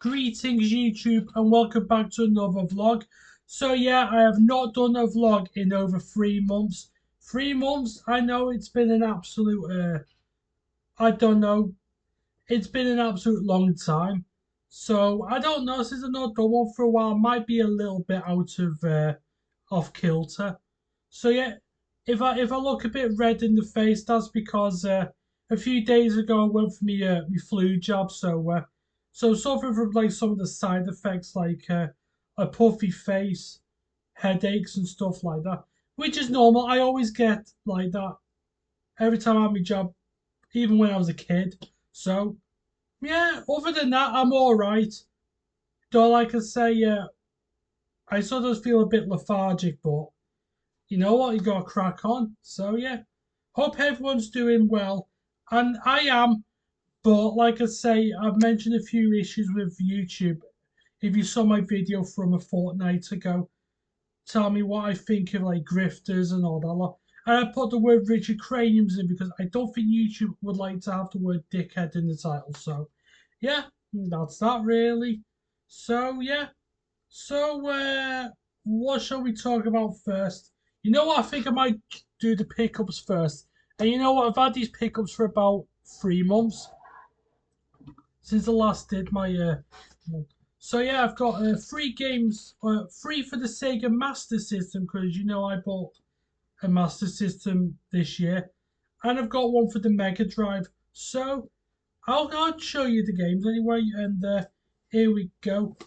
Greetings YouTube and welcome back to another vlog. So yeah, I have not done a vlog in over 3 months. 3 months, I know it's been an absolute, I don't know, it's been an absolute long time. So I don't know, since I've not done one for a while, might be a little bit out of, off kilter. So yeah, if I look a bit red in the face, that's because a few days ago I went for me flu jab. So suffering from like some of the side effects like a puffy face, headaches and stuff like that, which is normal. I always get like that every time I have my jab, even when I was a kid. So yeah, other than that, I'm all right. Though, like I say, I sort of feel a bit lethargic, but you know what? You got to crack on. So yeah, hope everyone's doing well, and I am. But like I say, I've mentioned a few issues with YouTube. If you saw my video from a fortnight ago, tell me what I think of like grifters and all that lot. And I put the word Richard Craniums in because I don't think YouTube would like to have the word dickhead in the title. So yeah, that's that really. So yeah. So what shall we talk about first? You know what? I think I might do the pickups first. And you know what? I've had these pickups for about 3 months since I last did my so yeah, I've got three games, three for the Sega Master System because you know I bought a Master System this year, and I've got one for the Mega Drive. So I'll show you the games anyway, and here we go.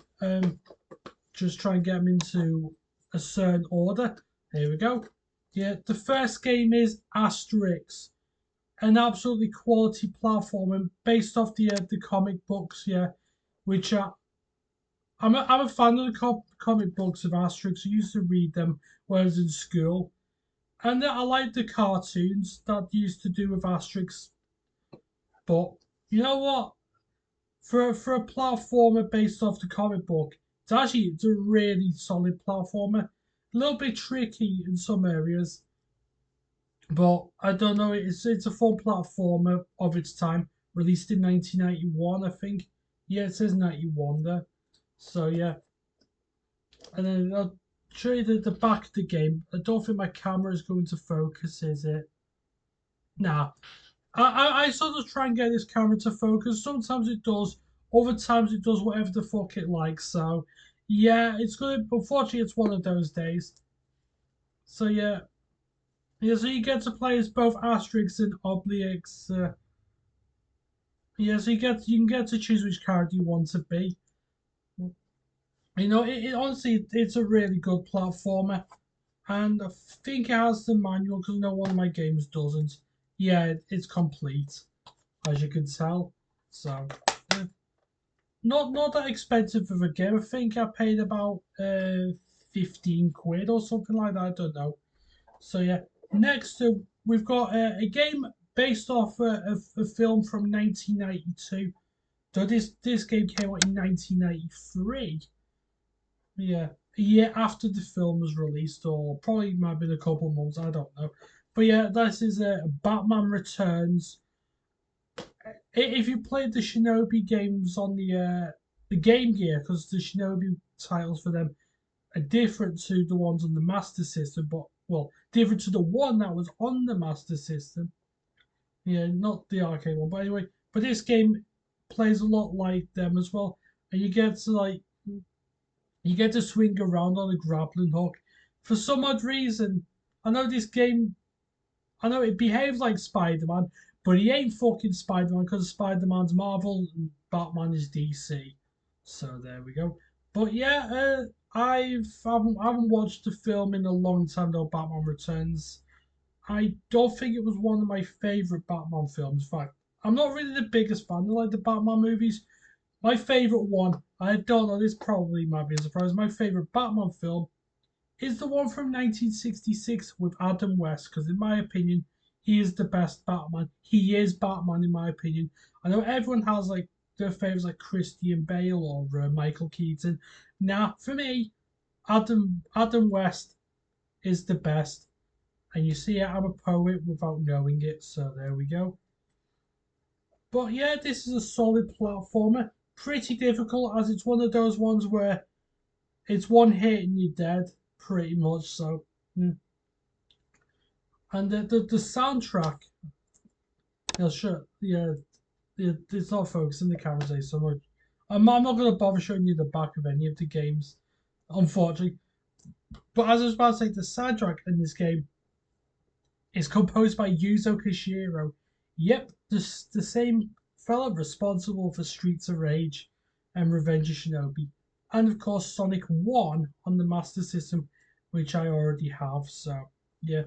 Just try and get them into a certain order. Here we go. Yeah, the first game is Asterix, an absolutely quality platform based off the comic books. Yeah, which I'm a fan of the comic books of Asterix. I used to read them when I was in school, and I like the cartoons that used to do with Asterix. But you know what? For a platformer based off the comic book, it's a really solid platformer. A little bit tricky in some areas, but I don't know. It's a full platformer of its time, released in 1991, I think. Yeah, it says 91 there. So yeah, and then I'll show you the back of the game. I don't think my camera is going to focus, is it? Nah. I sort of try and get this camera to focus. Sometimes it does. Other times it does whatever the fuck it likes. So yeah, it's good. Unfortunately, it's one of those days. So yeah, yeah. So you get to play as both Asterix and Obelix. Yeah, so you can get to choose which character you want to be. You know, it honestly it's a really good platformer, and I think it has the manual because no one of my games doesn't. Yeah, it's complete as you can tell. So yeah. Not that expensive of a game. I think I paid about 15 quid or something like that. I don't know. So yeah, next we've got a game based off a film from 1992. So this game came out in 1993. Yeah, a year after the film was released, or probably might have been a couple of months. I don't know. But yeah, this is Batman Returns. If you played the Shinobi games on the Game Gear, because the Shinobi titles for them are different to the ones on the Master System, but well, different to the one that was on the Master System. Yeah, not the arcade one, but anyway. But this game plays a lot like them as well, and you get to swing around on a grappling hook. For some odd reason, I know this game I know it behaves like Spider Man, but he ain't fucking Spider Man because Spider Man's Marvel and Batman is DC. So there we go. But yeah, I haven't watched the film in a long time though. Batman Returns. I don't think it was one of my favorite Batman films. In fact, I'm not really the biggest fan of like the Batman movies. My favorite one, I don't know. This probably might be a surprise. My favorite Batman film is the one from 1966 with Adam West, because in my opinion, he is the best Batman. He is Batman, in my opinion. I know everyone has like their favorites like Christian Bale or Michael Keaton. Now, for me, Adam West is the best. And you see, I'm a poet without knowing it, so there we go. But yeah, this is a solid platformer. pretty difficult, as it's one of those ones where it's one hit and you're dead, pretty much. So, yeah. And the soundtrack, sure, yeah, it's not focusing the camera today so much. I'm not going to bother showing you the back of any of the games, unfortunately. But as I was about to say, the soundtrack in this game is composed by Yuzo Koshiro. Yep, the same fella responsible for Streets of Rage and Revenge of Shinobi. And of course, Sonic 1 on the Master System, which I already have. So, yeah.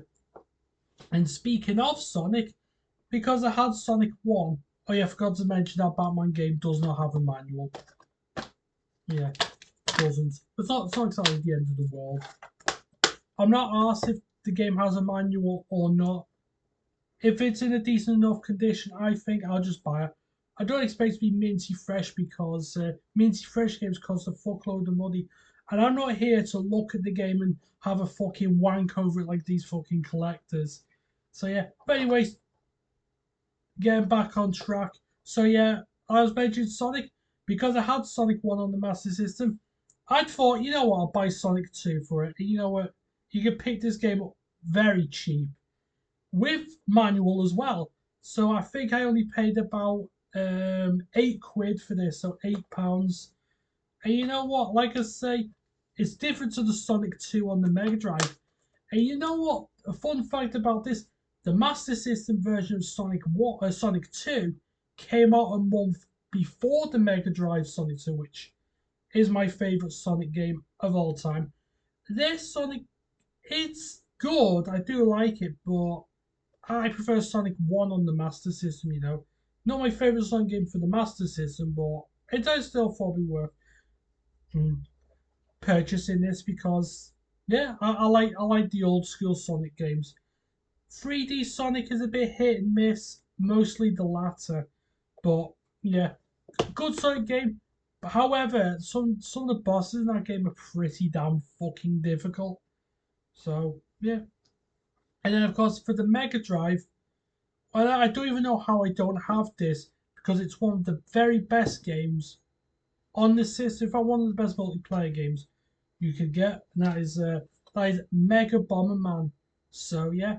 And speaking of Sonic, because I had Sonic 1, oh yeah, I forgot to mention that Batman game does not have a manual. Yeah, it doesn't. It's not exactly the end of the world. I'm not asked if the game has a manual or not. If it's in a decent enough condition, I think I'll just buy it. I don't expect it to be minty fresh because minty fresh games cost a fuckload of money. And I'm not here to look at the game and have a fucking wank over it like these fucking collectors. So yeah. But anyways, getting back on track. So yeah, I was mentioning Sonic because I had Sonic 1 on the Master System. I thought, you know what, I'll buy Sonic 2 for it. And you know what? You can pick this game up very cheap with manual as well. So I think I only paid about £8 for this, so £8. And you know what? Like I say, it's different to the Sonic 2 on the Mega Drive. And you know what? A fun fact about this: the Master System version of Sonic 2 came out a month before the Mega Drive Sonic 2, which is my favorite Sonic game of all time. This Sonic, it's good. I do like it, but I prefer Sonic 1 on the Master System, you know. Not my favourite Sonic game for the Master System, but it does still for me worth purchasing this because yeah, I like the old school Sonic games. 3D Sonic is a bit hit and miss, mostly the latter. But yeah, good Sonic game. But however, some of the bosses in that game are pretty damn fucking difficult. So yeah. And then of course for the Mega Drive, I don't even know how I don't have this because it's one of the very best games on the system. In fact, one of the best multiplayer games you could get, and that is Mega Bomberman. So yeah,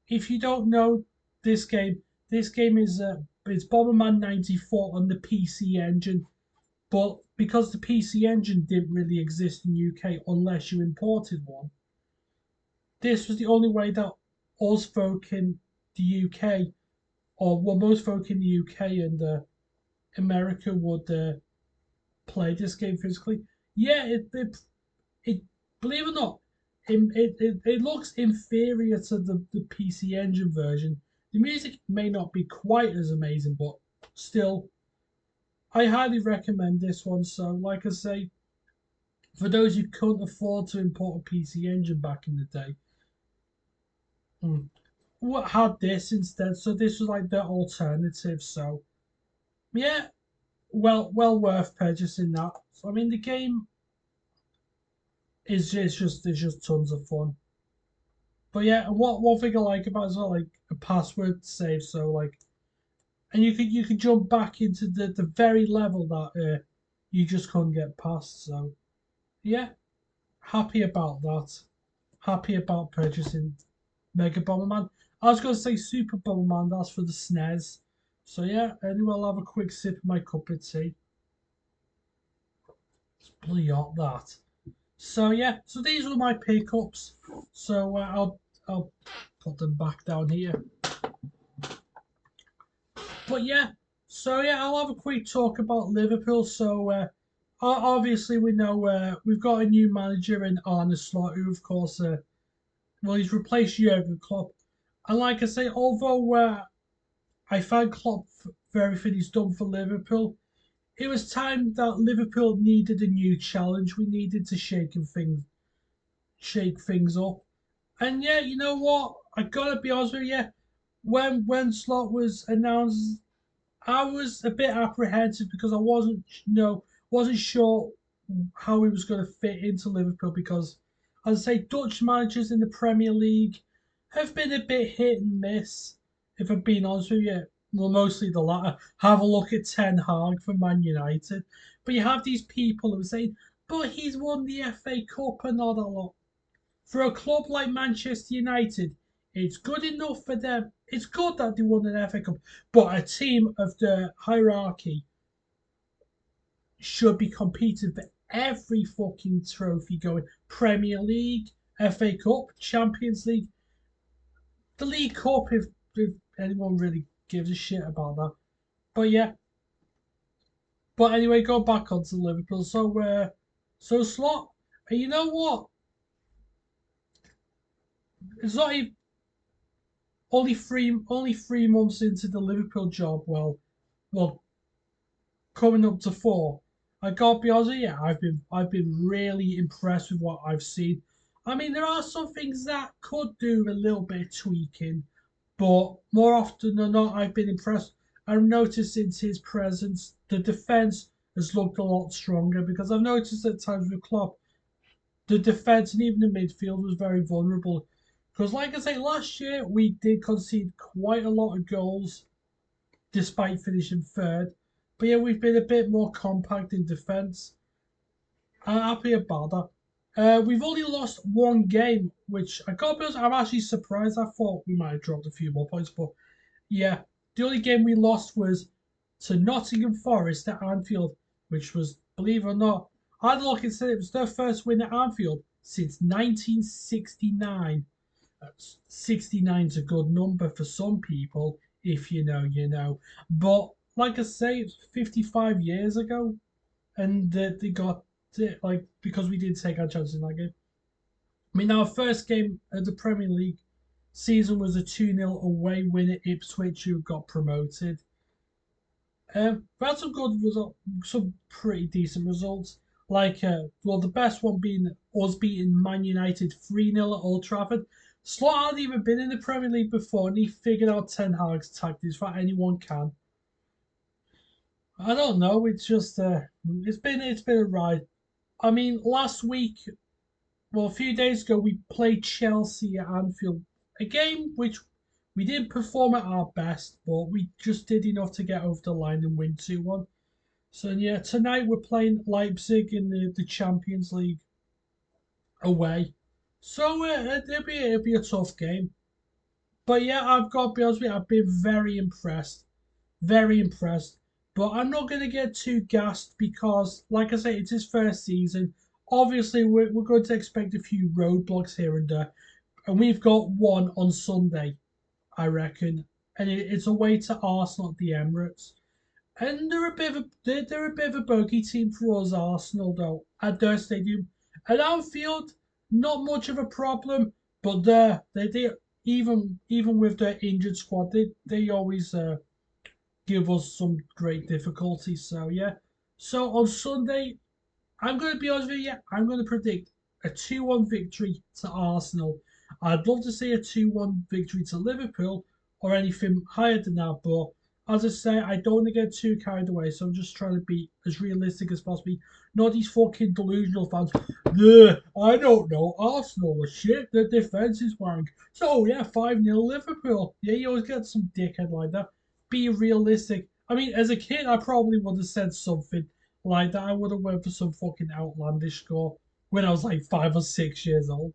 if you don't know this game is it's Bomberman 94 on the PC Engine, but because the PC Engine didn't really exist in UK unless you imported one, this was the only way that us folk in the UK, or well, most folk in the UK and America would play this game physically. Yeah, it believe it or not, it looks inferior to the PC Engine version. The music may not be quite as amazing, but still, I highly recommend this one. So, like I say, for those who couldn't afford to import a PC Engine back in the day, what had this instead? So this was like the alternative. So yeah, well worth purchasing that. So I mean, the game is just tons of fun. But yeah, what one thing I like about it is like a password save. So like, and you could jump back into the very level that you just couldn't get past. So yeah, happy about that. Happy about purchasing Mega Bomberman. I was gonna say Super Bomberman. That's for the SNES. So yeah, anyway, I'll have a quick sip of my cup of tea. It's bloody hot that. So yeah, so these were my pickups. So I'll put them back down here. But yeah, so yeah, I'll have a quick talk about Liverpool. So obviously we know we've got a new manager in Arne slot, who of course well he's replaced Jurgen Klopp. And like I say, although I thank Klopp for everything he's done for Liverpool, it was time that Liverpool needed a new challenge. We needed to shake things up. And yeah, you know what? I gotta be honest with you. When Slot was announced, I was a bit apprehensive because I wasn't sure how he was going to fit into Liverpool because, as I say, Dutch managers in the Premier League have been a bit hit and miss. If I'm being honest with you, well, mostly the latter. Have a look at Ten Hag for Man United. But you have these people who are saying, but he's won the FA Cup and all that lot. For a club like Manchester United, it's good enough for them. It's good that they won an FA Cup, but a team of the hierarchy should be competing for every fucking trophy going. Premier League, FA Cup, Champions League, the League Cup, if anyone really gives a shit about that. But yeah, but anyway, go back onto Liverpool. So Slot, and you know what? It's not even only 3 months into the Liverpool job. Well, coming up to 4. I gotta be honest, yeah, I've been really impressed with what I've seen. I mean, there are some things that could do a little bit of tweaking, but more often than not, I've been impressed. I've noticed since his presence, the defense has looked a lot stronger because I've noticed at times with Klopp, the defense and even the midfield was very vulnerable. Because, like I say, last year we did concede quite a lot of goals despite finishing third. But yeah, we've been a bit more compact in defence. I'm happy about that. We've only lost one game, which I got to be honest, I'm actually surprised. I thought we might have dropped a few more points, but yeah, the only game we lost was to Nottingham Forest at Anfield, which was, believe it or not, I had a look and said it was their first win at Anfield since 1969. 69's a good number for some people. If you know, you know. But like I say, it's 55 years ago, and they got it, like, because we did take our chances in that game. I mean, our first game at the Premier League season was a 2-0 away win at Ipswich, who got promoted. We had some good results, some pretty decent results. Like, well, the best one being us beating Man United 3-0 at Old Trafford. Slot hadn't even been in the Premier League before, and he figured out Ten Hag's tactics that anyone can. I don't know. It's just it's been a ride. I mean, last week, well, a few days ago, we played Chelsea at Anfield, a game which we didn't perform at our best, but we just did enough to get over the line and win 2-1. So yeah, tonight we're playing Leipzig in the Champions League away. So it'll be a tough game. But yeah, I've got to be honest with you, I've been very impressed, very impressed. But I'm not going to get too gassed because, like I say, it's his first season. Obviously, we're going to expect a few roadblocks here and there, and we've got one on Sunday, I reckon, and it's away to Arsenal at the Emirates. And they're a bit of a bogey team for us, Arsenal, though, at their stadium. At Anfield, not much of a problem, but they even with their injured squad, they always give us some great difficulty. So yeah. So on Sunday, I'm going to be honest with you. I'm going to predict a 2-1 victory to Arsenal. I'd love to see a 2-1 victory to Liverpool or anything higher than that. But as I say, I don't want to get too carried away. So I'm just trying to be as realistic as possible. Not these fucking delusional fans. Yeah, I don't know. Arsenal are shit. Their defence is wank. So yeah, 5-0 Liverpool. Yeah, you always get some dickhead like that. Be realistic. I mean, as a kid, I probably would have said something like that. I would have went for some fucking outlandish score when I was like 5 or 6 years old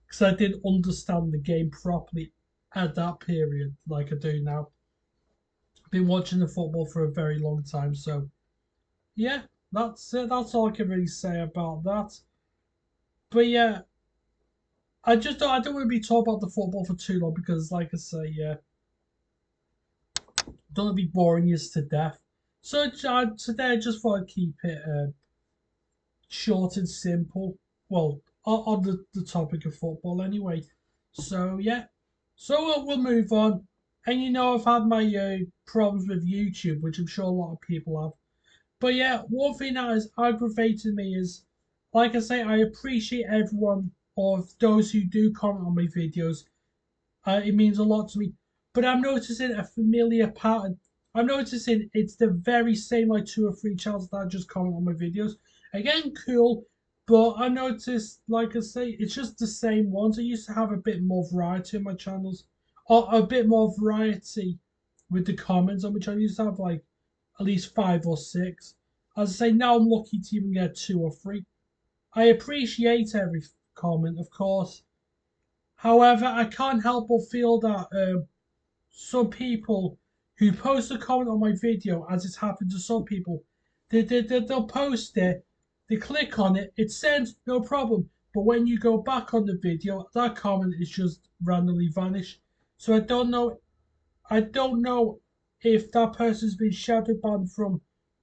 because I didn't understand the game properly at that period like I do now. I've been watching the football for a very long time, so yeah, that's it. That's all I can really say about that. But yeah, I don't want to be talking about the football for too long because, like I say, yeah, don't want to be boring you to death. So today I just thought I'd keep it short and simple. Well, on the topic of football anyway. So yeah, so we'll move on. And you know I've had my problems with YouTube, which I'm sure a lot of people have. But yeah, one thing that has aggravated me is, like I say, I appreciate everyone of those who do comment on my videos. It means a lot to me. But I'm noticing a familiar pattern. I'm noticing it's the very same like 2 or 3 channels that just comment on my videos. Again, cool. But I noticed, like I say, it's just the same ones. I used to have a bit more variety in my channels. Or a bit more variety with the comments, on which I used to have like at least 5 or 6. As I say, now I'm lucky to even get 2 or 3. I appreciate every comment, of course. However, I can't help but feel that some people who post a comment on my video, as it's happened to some people, they'll post it, they click on it, it sends, no problem. But when you go back on the video, that comment is just randomly vanished. So I don't know if that person's been shadow banned from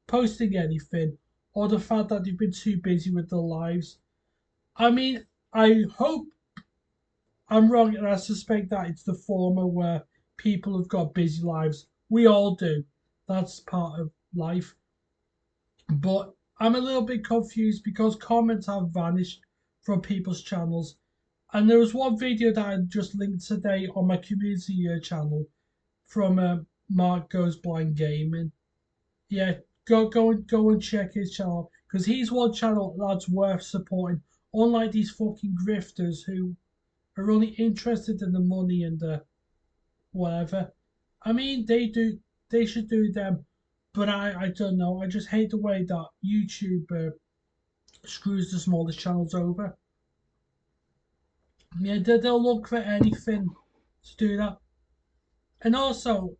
posting anything, or the fact that they've been too busy with their lives. I mean, I hope I'm wrong, and I suspect that it's the former, where people have got busy lives. We all do. That's part of life. But I'm a little bit confused because comments have vanished from people's channels. And there was one video that I just linked today on my community channel from Mark Goes Blind Gaming. Yeah, go and check his channel, because he's one channel that's worth supporting. Unlike these fucking grifters who are only interested in the money and the whatever. I mean, they should do them, but I don't know. I just hate the way that YouTube screws the smallest channels over. Yeah, they'll look for anything to do that. And also,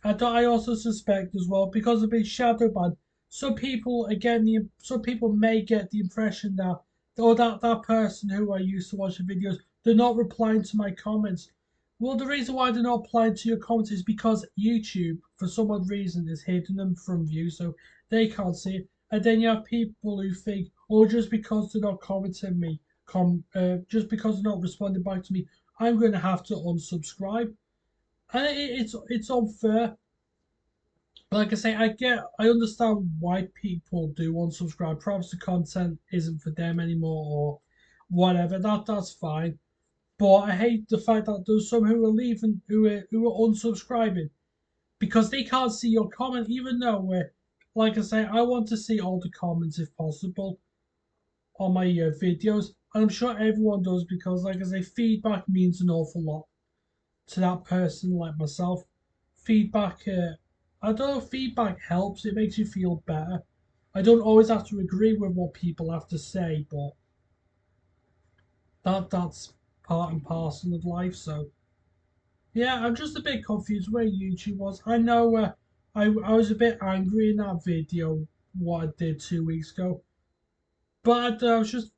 I also suspect as well, because of being shadow banned, some people may get the impression that, oh, that person who I used to watch the videos, they're not replying to my comments. Well, the reason why they're not replying to your comments is because YouTube, for some odd reason, is hiding them from view, so they can't see it. And then you have people who think, oh, just because they're not commenting me, just because they're not responding back to me, I'm going to have to unsubscribe. And it's unfair. Like I say, I understand why people do unsubscribe. Perhaps the content isn't for them anymore or whatever. That's fine. But I hate the fact that there's some who are leaving, who are unsubscribing because they can't see your comment, even though like I say, I want to see all the comments if possible on my videos. And I'm sure everyone does, because, like I say, feedback means an awful lot to that person like myself. Feedback, I don't know, feedback helps. It makes you feel better. I don't always have to agree with what people have to say, but that's part and parcel of life. So yeah, I'm just a bit confused where YouTube was. I know I was a bit angry in that video what I did 2 weeks ago, but I was just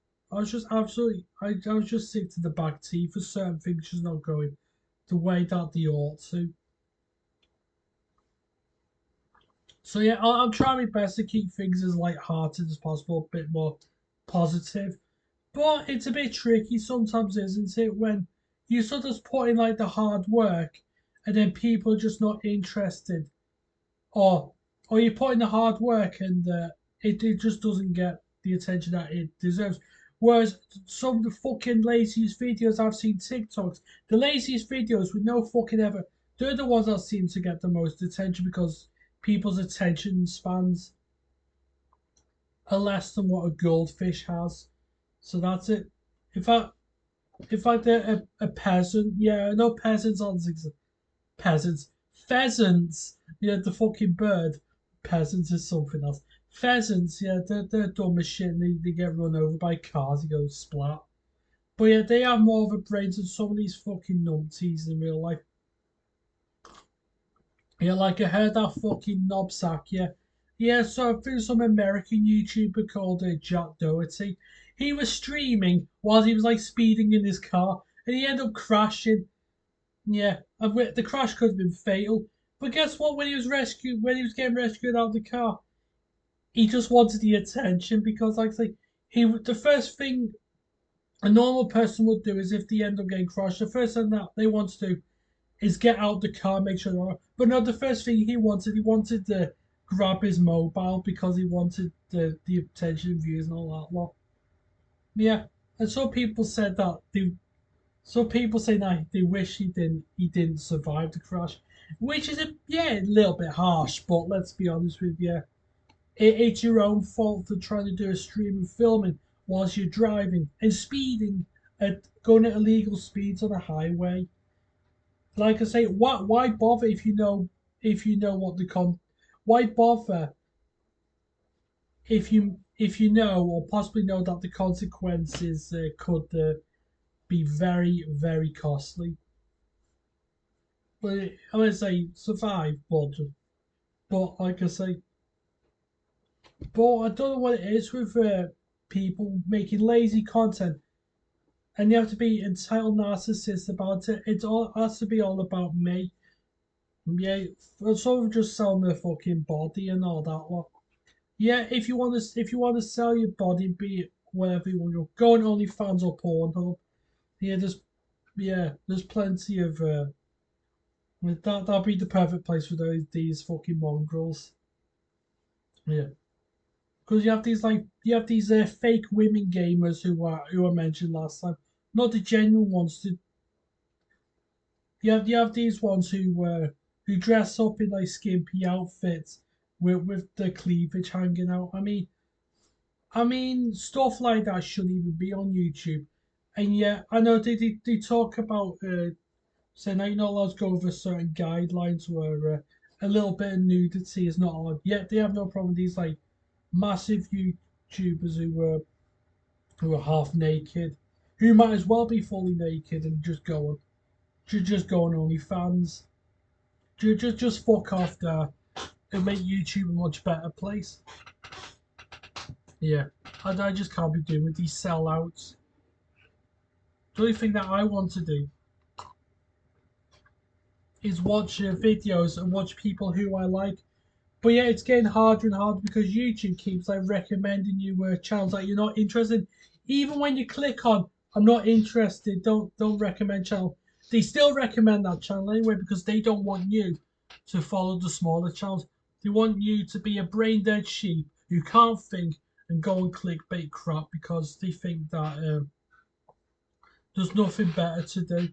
absolutely I was just sick to the back teeth for certain things just not going the way that they ought to. So yeah, I'm trying my best to keep things as light-hearted as possible, a bit more positive. But it's a bit tricky sometimes, isn't it? When you sort of put in like the hard work, and then people are just not interested, or you put in the hard work and it just doesn't get the attention that it deserves. Whereas some of the fucking laziest videos I've seen, TikToks, the laziest videos with no fucking ever, they're the ones that seem to get the most attention, because people's attention spans are less than what a goldfish has. So that's it. In fact, a peasant, yeah, no peasants on peasants, pheasants, yeah, the fucking bird. Peasants is something else. Pheasants, yeah, they're dumb as shit, and they get run over by cars, they go splat. But yeah, they have more of a brain than some of these fucking numpties in real life. Yeah, like I heard that fucking knobsack, yeah. Yeah, so I think some American YouTuber called Jack Doherty. He was streaming while he was like speeding in his car, and he ended up crashing. Yeah, and the crash could have been fatal. But guess what? When he was getting rescued out of the car, he just wanted the attention, because, like I say, the first thing a normal person would do is, if they end up getting crushed, the first thing that they want to do is get out the car, make sure they're all right. But no, the first thing he wanted to grab his mobile, because he wanted the attention, views, and all that lot. Yeah, and some people say that they wish he didn't survive the crash, which is a little bit harsh. But let's be honest with you, it's your own fault for trying to do a stream of filming whilst you're driving and speeding, going at illegal speeds on a highway. Like I say, why bother if you know what the why bother if you know or possibly know that the consequences could be very costly. But I'm gonna say survive, but like I say, but I don't know what it is with people making lazy content, and you have to be entitled narcissist about it. It all has to be all about me. Yeah, sort of just selling their fucking body and all that lot. Yeah, if you want to sell your body, be it whatever you want, go on OnlyFans or Pornhub. Yeah, there's plenty of that'll be the perfect place for these fucking mongrels. Yeah, because you have these fake women gamers who I mentioned last time, not the genuine ones. You have these ones who dress up in like skimpy outfits with the cleavage hanging out. I mean, stuff like that shouldn't even be on YouTube. And yet, I know they talk about saying that you're not allowed to go over certain guidelines where a little bit of nudity is not allowed. Yet they have no problem with these like massive YouTubers who are half naked, who might as well be fully naked and just go on OnlyFans. Just fuck off there and make YouTube a much better place. Yeah, I just can't be doing with these sellouts. The only thing that I want to do is watch videos and watch people who I like. But yeah, it's getting harder and harder because YouTube keeps like recommending you channels that you're not interested in. Even when you click on "I'm not interested," don't recommend channel. They still recommend that channel anyway because they don't want you to follow the smaller channels. They want you to be a brain dead sheep who can't think and go and clickbait crap because they think that there's nothing better to do.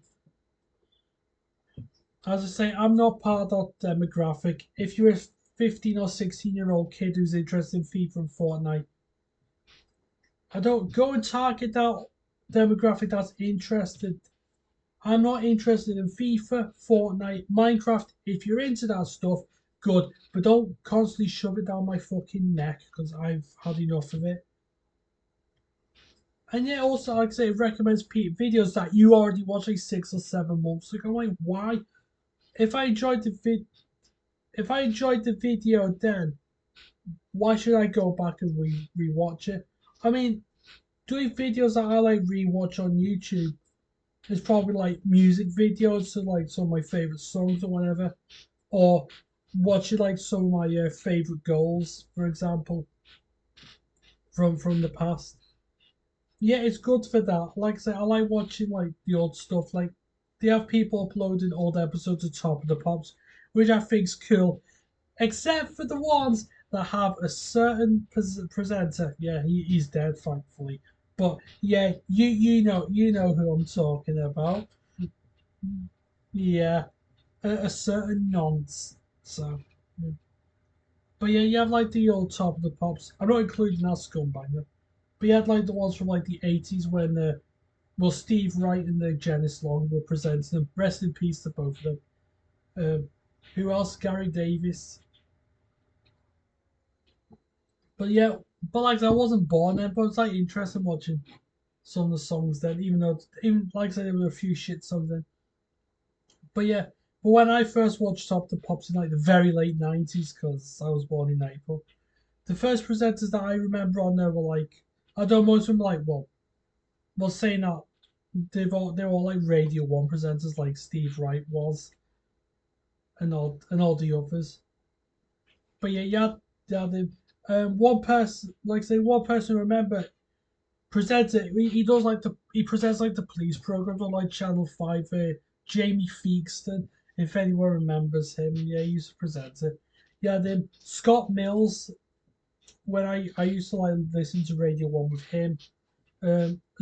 As I say, I'm not part of that demographic. If you're a 15 or 16-year-old kid who's interested in FIFA and Fortnite, I don't go and target that demographic that's interested. I'm not interested in FIFA, Fortnite, Minecraft. If you're into that stuff, good, but don't constantly shove it down my fucking neck because I've had enough of it. And yeah, also, like I say, it recommends videos that you already watched like 6 or 7 months ago. Like, why? If I enjoyed the if I enjoyed the video then, why should I go back and rewatch it? I mean, doing videos that I like rewatch on YouTube is probably like music videos to like some of my favorite songs or whatever, or watching like some of my favorite goals, for example, from the past. Yeah, it's good for that. Like I say, I like watching like the old stuff. Like they have people uploading old episodes of Top of the Pops, which I think's cool. Except for the ones that have a certain presenter. Yeah, he's dead, thankfully. But yeah, you know who I'm talking about. Yeah, a certain nonce. So, yeah. But yeah, you have like the old Top of the Pops. I'm not including that scumbanger. But you had like the ones from like the 80s when well, Steve Wright and Janice Long were presenting them. Rest in peace to both of them. Who else? Gary Davis. But yeah, but like I wasn't born then, but it's like interesting watching some of the songs then, even like I said, there were a few shit songs then. But yeah, but when I first watched Top the Pops in like the very late '90s, because I was born in '94, the first presenters that I remember on there were like, I don't know, most of them like, well saying that they're all like Radio One presenters like Steve Wright was and all the others. But yeah, one person like say one person remember presents it. He does like he presents like the police programs on like Channel 5. Jamie Feakston, if anyone remembers him, yeah, he used to present it. Yeah, then Scott Mills. When I used to like listen to Radio One with him.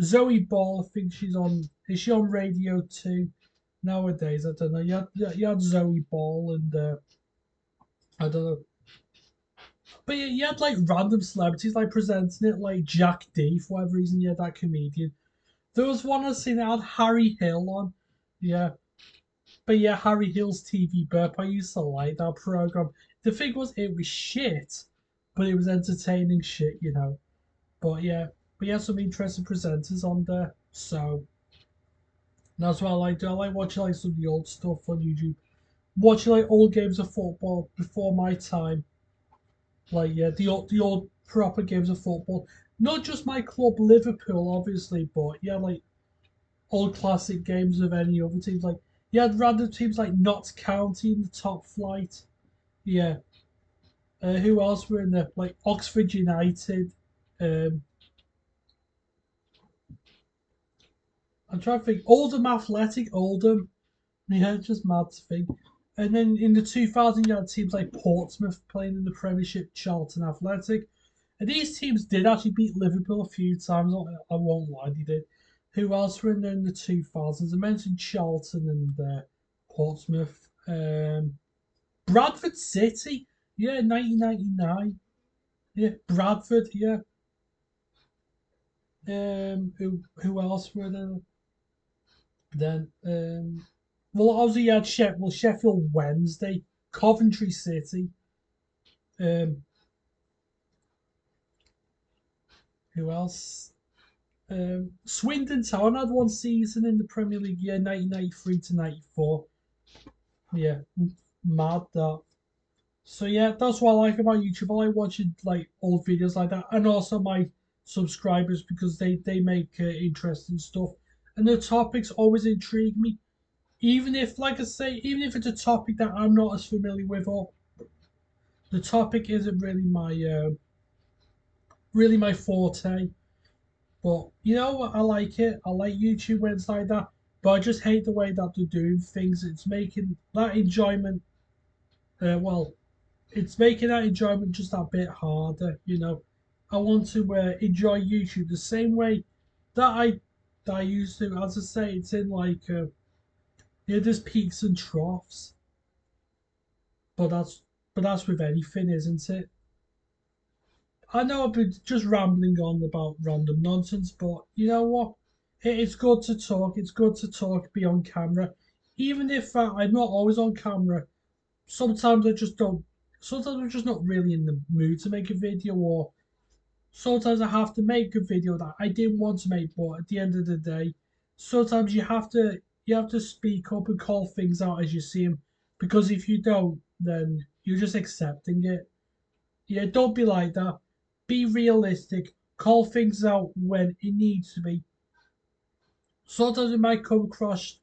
Zoe Ball, I think she's on. Is she on Radio Two nowadays? I don't know. You had Zoe Ball and I don't know. But yeah, you had like random celebrities like presenting it, like Jack D for whatever reason. You had that comedian. There was one I seen that had Harry Hill on. Yeah. But yeah, Harry Hill's TV Burp. I used to like that program. The thing was, it was shit, but it was entertaining shit, you know. But yeah, we had some interesting presenters on there, so that's what I like. I like watching like some of the old stuff on YouTube. Watching like old games of football before my time. Like yeah, the old proper games of football. Not just my club Liverpool, obviously, but yeah, like old classic games of any other teams. Like you had random teams like Notts County in the top flight. Yeah. Who else were in there? Like Oxford United. Um, I'm trying to think. Oldham Athletic, Oldham. Yeah, just mad to think. And then in the 2000s, you had teams like Portsmouth playing in the Premiership, Charlton Athletic. And these teams did actually beat Liverpool a few times. I won't lie, they did. Who else were in there in the 2000s? I mentioned Charlton and Portsmouth. Bradford City, yeah, 1999. Yeah, Bradford, yeah. Who else were there? Then well, obviously you had Sheffield Wednesday, Coventry City. Um, who else? Swindon Town had one season in the Premier League, yeah, 1993 to 94. Yeah, mad that. So yeah, that's what I like about YouTube. I like watching like old videos like that, and also my subscribers because they make interesting stuff, and the topics always intrigue me. Even if, like I say, even if it's a topic that I'm not as familiar with, or the topic isn't really my forte. But you know what? I like it. I like YouTube when it's like that. But I just hate the way that they're doing things. It's making that enjoyment. Well, it's making that enjoyment just a bit harder. You know, I want to enjoy YouTube the same way that I used to. As I say, it's in like there's peaks and troughs. But that's with anything, isn't it? I know I've been just rambling on about random nonsense, but you know what? It's good to talk. It's good to talk, be on camera. Even if I'm not always on camera, sometimes I just don't. Sometimes I'm just not really in the mood to make a video, or sometimes I have to make a video that I didn't want to make, but at the end of the day, sometimes you have to speak up and call things out as you see them, because if you don't, then you're just accepting it. Yeah, don't be like that. Be realistic. Call things out when it needs to be. Sometimes it might come across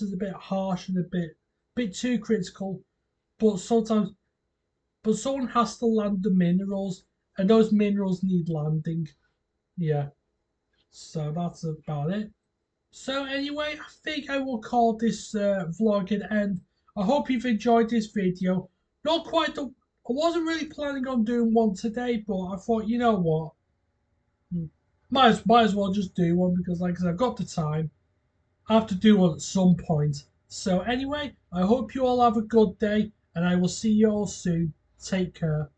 as a bit harsh and a bit too critical, but someone has to land the minerals, and those minerals need landing. Yeah, so that's about it. So anyway, I think I will call this vlog an end. I hope you've enjoyed this video. Not quite the. I wasn't really planning on doing one today, but I thought, you know what, might as well just do one because, like I said, I've got the time. I have to do one at some point. So anyway, I hope you all have a good day, and I will see you all soon. Take care.